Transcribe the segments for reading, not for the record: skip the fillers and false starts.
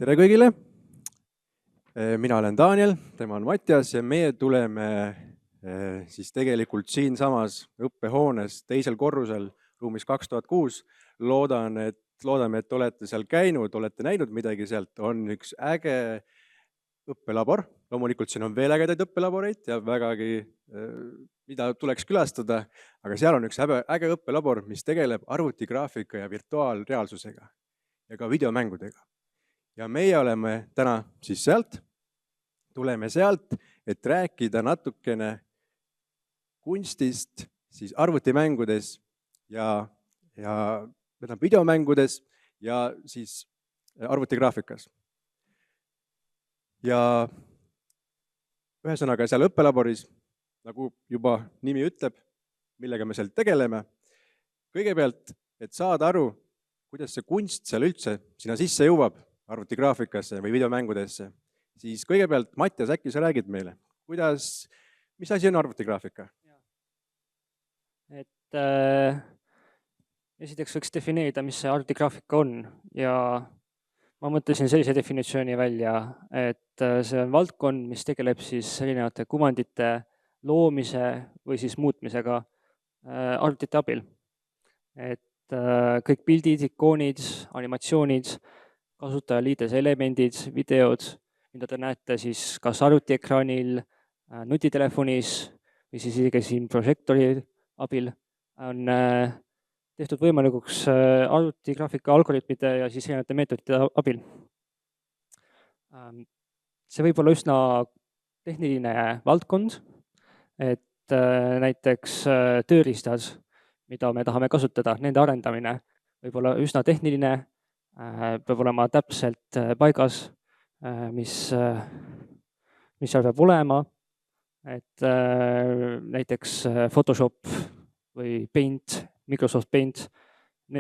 Tere kõigile! Mina olen Daniel, tema on Mattias ja meie tuleme siis tegelikult siinsamas õppehoones teisel korrusel ruumis 2006. Loodame, et olete seal käinud, olete näinud midagi sealt. On üks äge õppelabor. Loomulikult siin on veel ägedaid õppelaboreid ja vägagi, mida tuleks külastada. Aga seal on üks äge õppelabor, mis tegeleb arvutigraafika ja virtuaalreaalsusega ja ka videomängudega. Ja meie oleme täna siis sealt, tuleme sealt, et rääkida natukene kunstist siis arvutimängudes ja videomängudes ja siis arvutigraafikas. Ja ühesõnaga seal õppelaboris, nagu juba nimi ütleb, millega me seal tegeleme, kõigepealt, et saada aru, kuidas see kunst seal üldse sinna sisse jõuab, arvutigraafikasse või videomängudesse, siis kõigepealt, Mattias, äkki sa räägid meile, mis asi on arvutigraafika? Esiteks võiks defineerida, mis see arvutigraafika on ja ma mõtlesin sellise definitsiooni välja, et see on valdkond, mis tegeleb siis erinevate kuvandite loomise või siis muutmisega arvutite abil. Et kõik pildid, ikoonid, animatsioonid, kasutajaliides elemendid, videod, mida te näete siis kas arvutiekraanil, nutitelefonis või siis isegi siin prožektori abil, on tehtud võimalikuks arvutigraafika algoritmide ja siis erinevate meetodite abil. See võib olla üsna tehniline valdkond, et näiteks tööriistad, mida me tahame kasutada, nende arendamine võib olla üsna tehniline, peab olema täpselt paigas, mis seal peab olema, et näiteks Photoshop või Paint, Microsoft Paint,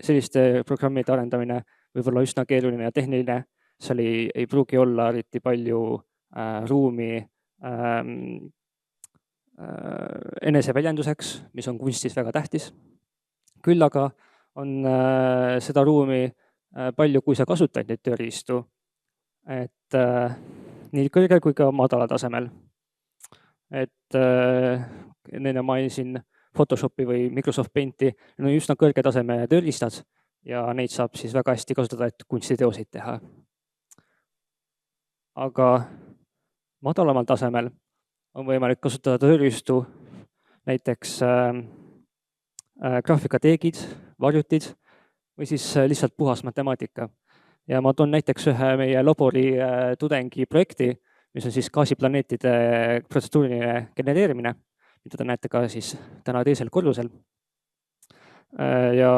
selliste programmide arendamine võib olla üsna keeruline ja tehniline, seal ei pruugi olla eriti palju ruumi eneseväljenduseks, mis on kunstis väga tähtis. Küll aga on seda ruumi palju, kui sa kasutad neid tööriistu, et nii kõrge kui ka madala tasemel. Et nende mainisin Photoshopi või Microsoft Painti, need on üsna kõrge taseme tööriistad ja neid saab siis väga hästi kasutada, et kunstiteoseid teha. Aga madalamal tasemel on võimalik kasutada tööriistu, näiteks graafikateegid, varjutid või siis lihtsalt puhas matemaatika. Ja ma toon näiteks ühe meie labori tudengi projekti, mis on siis gaasiplaneetide protseduuriline genereerimine, mida te näete ka siis täna teisel korrusel. Ja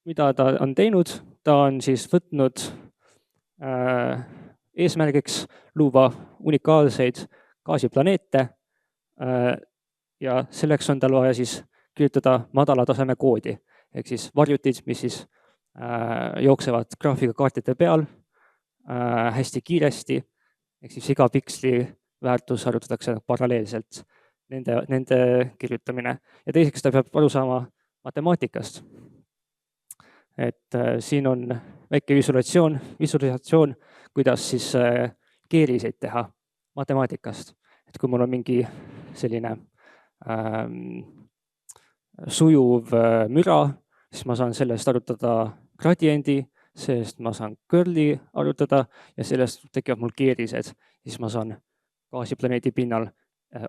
mida ta on teinud, ta on siis võtnud eesmärgiks luua unikaalseid gaasiplaneete ja selleks on tal vaja siis kirjutada madala taseme koodi, ehk siis varjutid, mis siis jooksevad graafikakaartide peal hästi kiiresti, ehk siis iga piksli väärtus arvutatakse paralleelselt nende kirjutamine. Ja teiseks ta peab aru saama matemaatikast. Et siin on väike visualisatsioon, kuidas siis keeriseid teha matemaatikast. Et kui mul on mingi selline sujuv müra, siis ma saan sellest arvutada gradiendi, sellest ma saan curli arvutada ja sellest tekivad mul keerised. Siis ma saan gaasiplaneedi pinnal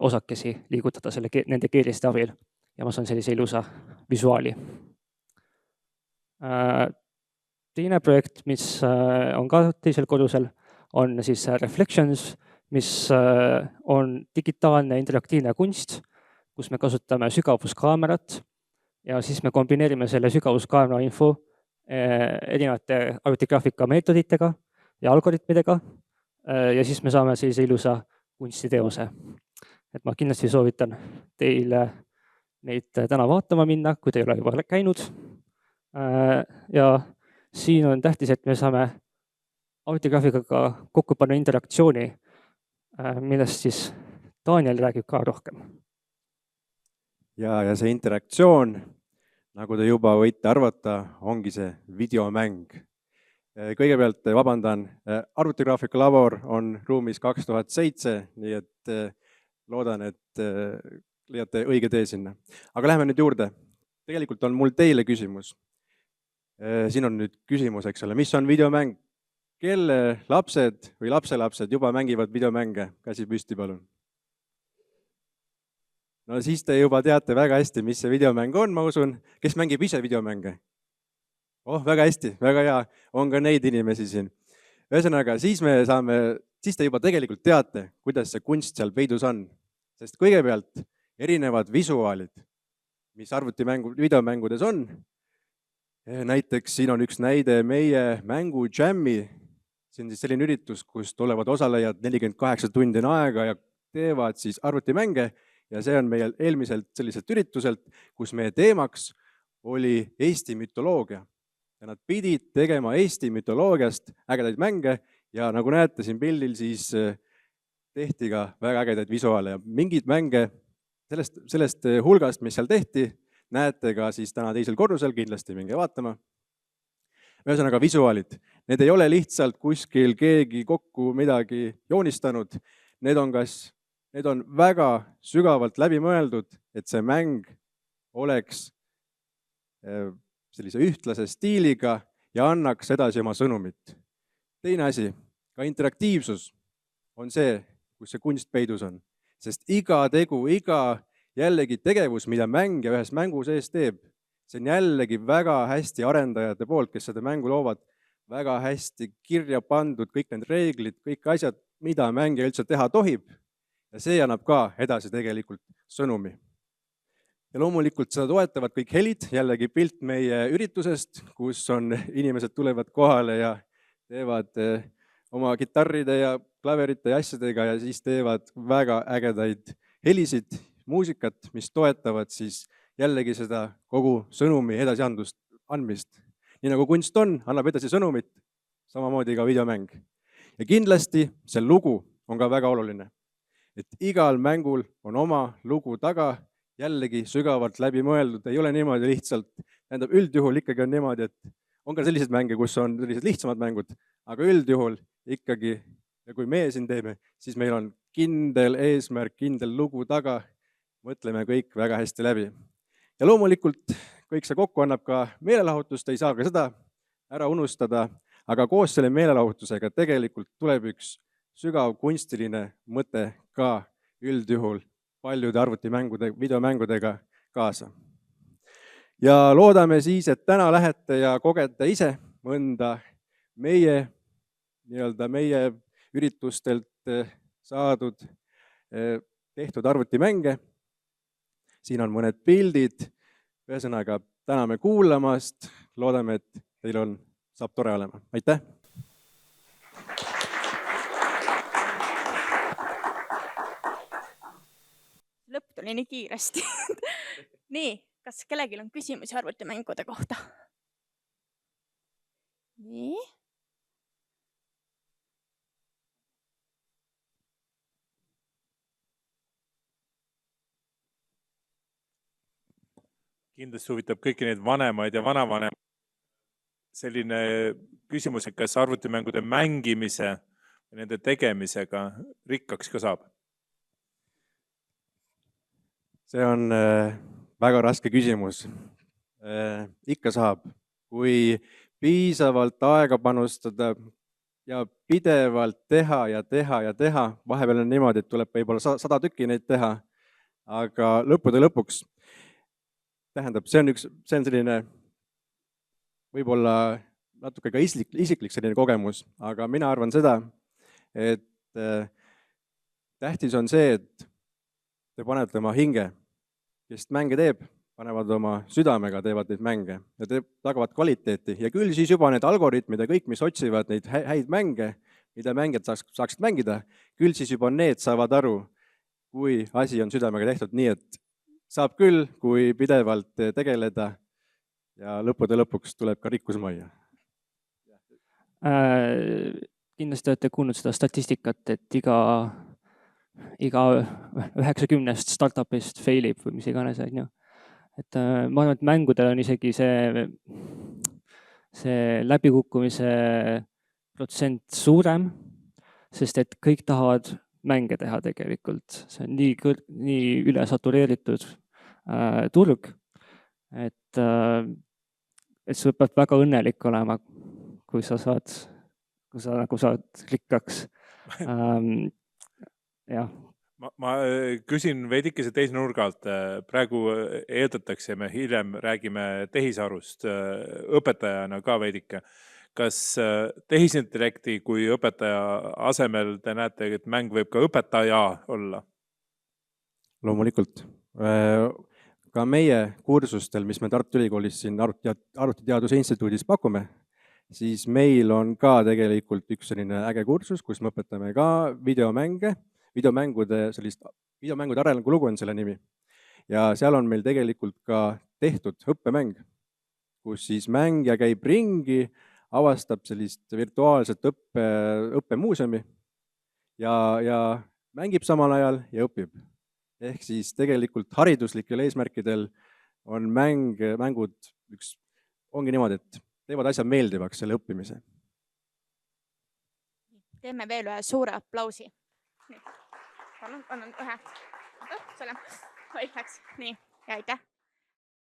osakesi liigutada nende keeriste abil ja ma saan sellise ilusa visuaali. Teine projekt, mis on ka teisel korrusel, on siis Reflections, mis on digitaalne interaktiivne kunst, kus me kasutame sügavuskaamerat ja siis me kombineerime selle sügavuskaamera info erinevate arvutigraafika meetoditega ja algoritmidega ja siis me saame sellise ilusa kunstiteose. Et ma kindlasti soovitan teile neid täna vaatama minna, kui te ei ole juba käinud. Ja siin on tähtis, et me saame arvutigraafikaga kokku panna interaktsiooni, millest siis Daniel räägib ka rohkem. Ja see interaktsioon, nagu te juba võite arvata, ongi see videomäng. kõigepealt vabandan, arvutigraafika labor on ruumis 2007, nii et loodan, et leiate õige tee sinna. Aga läheme nüüd juurde. Tegelikult on mul teile küsimus. Siin on nüüd küsimus, eks ole, mis on videomäng? Kelle lapsed või lapselapsed juba mängivad videomänge? Käsi püsti, palun. No siis te juba teate väga hästi, mis see videomäng on, ma usun. Kes mängib ise videomänge? Oh, väga hästi, väga hea. On ka neid inimesi siin. Ühesõnaga, siis te juba tegelikult teate, kuidas see kunst seal peidus on. Sest kõigepealt erinevad visuaalid, mis videomängudes on. Näiteks siin on üks näide meie mängu Jammi. See on siis selline üritus, kus tulevad osalejad 48 tundi aega ja teevad siis arvutimänge. Ja see on meil eelmiselt selliselt ürituselt, kus meie teemaks oli Eesti mütoloogia. Ja nad pidid tegema Eesti mütoloogiast ägedaid mänge ja nagu näete siin pildil, siis tehti ka väga ägedaid visuaale ja mingid mänge sellest hulgast, mis seal tehti, näete ka siis täna teisel korrusel, kindlasti minge vaatama. Ühesõnaga visuaalid, need ei ole lihtsalt kuskil keegi kokku midagi joonistanud, need on väga sügavalt läbi mõeldud, et see mäng oleks sellise ühtlase stiiliga ja annaks edasi oma sõnumit. Teine asi, ka interaktiivsus on see, kus see kunst peidus on. Sest iga tegu, iga jällegi tegevus, mida mängija ühes mängu sees teeb, see on jällegi väga hästi arendajate poolt, kes seda mängu loovad, väga hästi kirja pandud, kõik need reeglid, kõik asjad, mida mängija üldse teha tohib. Ja see annab ka edasi tegelikult sõnumi. Ja loomulikult seda toetavad kõik helid, jällegi pilt meie üritusest, kus on inimesed tulevad kohale ja teevad oma kitarride ja klaverite ja asjadega ja siis teevad väga ägedaid helisid, muusikat, mis toetavad siis jällegi seda kogu sõnumi edasiandmist. Nii nagu kunst on, annab edasi sõnumit, samamoodi ka videomäng. Ja kindlasti see lugu on ka väga oluline. Et igal mängul on oma lugu taga, jällegi sügavalt läbi mõeldud, ei ole niimoodi lihtsalt, tähendab üldjuhul ikkagi on niimoodi, et on ka sellised mänge, kus on sellised lihtsamad mängud, aga üldjuhul ikkagi, ja kui meie siin teeme, siis meil on kindel eesmärk, kindel lugu taga, mõtleme kõik väga hästi läbi. Ja loomulikult kõik see kokku annab ka meelelahutust, ei saa ka seda ära unustada, aga koos selle meelelahutusega tegelikult tuleb üks sügav kunstiline mõte ka üldjuhul paljude arvutimängude, videomängudega kaasa. Ja loodame siis, et täna lähete ja kogete ise mõnda meie üritustelt saadud tehtud arvutimänge. Siin on mõned pildid. Ühesõnaga, täname kuulamast. Loodame, et teil saab tore olema. Aitäh! Lõpp tuli nii kiiresti. Nii, kas kellelgi on küsimusi arvutimängude kohta? Nii. Kindlasti huvitab kõiki neid vanemaid ja vanavanemaid selline küsimus, et kas arvutimängude mängimise ja nende tegemisega rikkaks ka saab? See on väga raske küsimus. Ikka saab, kui piisavalt aega panustada ja pidevalt teha ja teha ja teha. Vahepeal on niimoodi, et tuleb võib-olla 100 tükki neid teha, aga lõppude lõpuks tähendab, see on selline võib-olla natuke ka isiklik selline kogemus, aga mina arvan seda, et tähtis on see, et te panete oma hinge, kes mänge teeb, panevad oma südamega, teevad neid mänge ja tagavad kvaliteeti. Ja küll siis juba need algoritmid ja kõik, mis otsivad neid häid mänge, mida mängijad saaksid mängida, küll siis juba need saavad aru, kui asi on südamega tehtud, nii et saab küll, kui pidevalt tegeleda ja lõppude lõpuks tuleb ka rikkus majja. Kindlasti olete kuulnud seda statistikat, et iga 90 startupist failib või mis iganes. Et ma arvan, et mängudel on isegi see see läbikukkumise protsent suurem, sest et kõik tahavad mänge teha tegelikult. See on nii üle satureeritud turg, et sa pead väga õnnelik olema, kui sa nagu saad rikkaks. Jah. Ma küsin veidikese teise nurga alt. Praegu eeldatakse, me hiljem räägime tehisarust õpetajana ka veidike. Kas tehisintellekti kui õpetaja asemel te näete, et mäng võib ka õpetaja olla? Loomulikult. Ka meie kursustel, mis me Tartu Ülikoolis siin Arvutiteaduse Instituudis pakume, siis meil on ka tegelikult üks selline äge kursus, kus me õpetame ka videomänge, videomängude arengulugu on selle nimi. Ja seal on meil tegelikult ka tehtud õppemäng, kus siis mängija käib ringi, avastab sellist virtuaalset õppemuuseumi ja mängib samal ajal ja õpib. Ehk siis tegelikult hariduslikel eesmärkidel on mängud ongi niimoodi, et teevad asjad meeldivaks selle õppimise. Teeme veel ühe suure aplausi. Annan ühe. Selle. Oi, läks. Nii, ja aitäh.